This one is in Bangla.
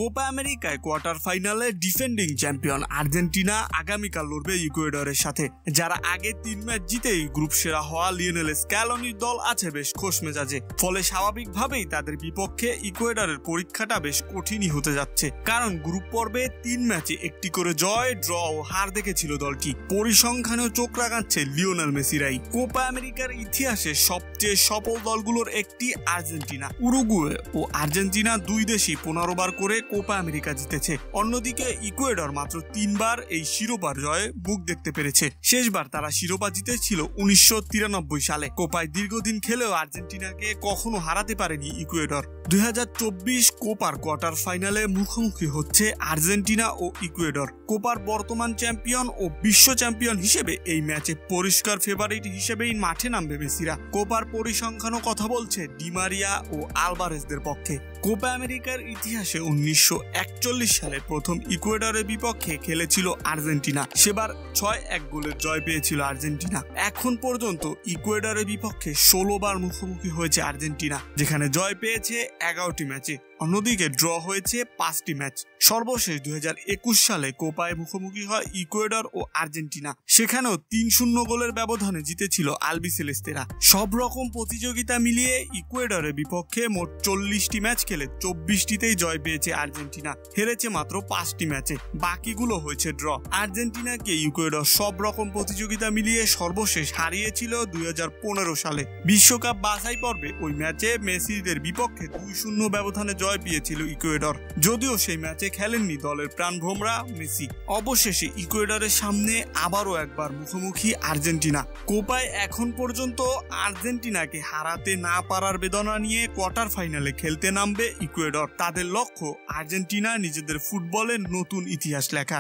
কোপা আমেরিকায় কোয়ার্টার ফাইনালে ডিফেন্ডিং চ্যাম্পিয়ন আর্জেন্টিনা আগামীকাল লড়বে ইকুয়েডরের সাথে, যারা আগে 3 ম্যাচ জিতেই গ্রুপ সেরা হওয়া লিওনেল স্ক্যালোনির দল আছে বেশ খোশ মেজাজে। ফলে স্বাভাবিকভাবেই তাদের বিপক্ষে ইকুয়েডরের পরীক্ষাটা বেশ কঠিনই হতে যাচ্ছে, কারণ গ্রুপ পর্বে 3 ম্যাচে একটি করে জয়, ড্র ও হার দেখেছিল দলটি। পরিসংখ্যানেও চোখ রাঙাচ্ছে লিওনেল মেসিরাই। কোপা আমেরিকার ইতিহাসে সবচেয়ে সফল দলগুলোর একটি আর্জেন্টিনা। উরুগুয়ে ও আর্জেন্টিনা দুই দেশই 15 বার করে কোপা আমেরিকা জিতেছে। অন্যদিকে ইকুয়েডর মাত্র 3 বার এই শিরোপার জয়ে মুখ দেখতে পেরেছে। শেষবার তারা শিরোপা জিতেছিল 1993 সালে। কোপায় দীর্ঘদিন খেলেও আর্জেন্টিনাকে কখনো হারাতে পারেনি ইকুয়েডর। 2024 কোপার কোয়ার্টার ফাইনালে মুখোমুখি হচ্ছে আর্জেন্টিনা ও ইকুয়েডর। কোপার বর্তমান চ্যাম্পিয়ন ও বিশ্ব চ্যাম্পিয়ন হিসেবে এই ম্যাচে পরিষ্কার ফেভারিট হিসেবেই মাঠে নামবে মেসিরা। কোপার পরিসংখ্যানও কথা বলছে ডি মারিয়া ও আলভারেজদের পক্ষে। কোপা আমেরিকার ইতিহাসে 1941 সালে প্রথম ইকুয়েডরের বিপক্ষে খেলেছিল আর্জেন্টিনা। সেবার 6-1 গোলের জয় পেয়েছিল আর্জেন্টিনা। এখন পর্যন্ত ইকুয়েডরের বিপক্ষে 16 বার মুখোমুখি হয়েছে আর্জেন্টিনা, যেখানে জয় পেয়েছে 11টি ম্যাচে। অন্যদিকে ড্র হয়েছে 5টি ম্যাচ। সর্বশেষ 2021 সালে কোপায় মুখোমুখি হয় ইকুয়েডর ও আর্জেন্টিনা। সেখানেও 3-0 গোলের ব্যবধানে জিতেছিল আলবিসেলেস্তেরা। সব রকম প্রতিযোগিতা মিলিয়ে ইকুয়েডরের বিপক্ষে মোট 40টি ম্যাচ খেলে 24টিতেই জয় পেয়েছে আর্জেন্টিনা। হেরেছে মাত্র 5টি ম্যাচে, বাকিগুলো হয়েছে ড্র। আর্জেন্টিনাকে ইকুয়েডর সব রকম প্রতিযোগিতা মিলিয়ে সর্বশেষ হারিয়েছিল 2015 সালে। বিশ্বকাপ বাছাই পর্বে ওই ম্যাচে মেসিদের বিপক্ষে 2-0 ব্যবধানে জয় পেয়েছিল ইকুয়েডর, যদিও সেই ম্যাচে খেলেননি দলের প্রাণভোমরা মেসি। অবশেষে ইকুয়েডরের সামনে আবারও একবার মুখোমুখি আর্জেন্টিনা। কোপায় এখন পর্যন্ত আর্জেন্টিনাকে হারাতে না পারার বেদনা নিয়ে কোয়ার্টার ফাইনালে খেলতে নামবে ইকুয়েডর। তাদের লক্ষ্য আর্জেন্টিনা নিজেদের ফুটবলের নতুন ইতিহাস লেখা।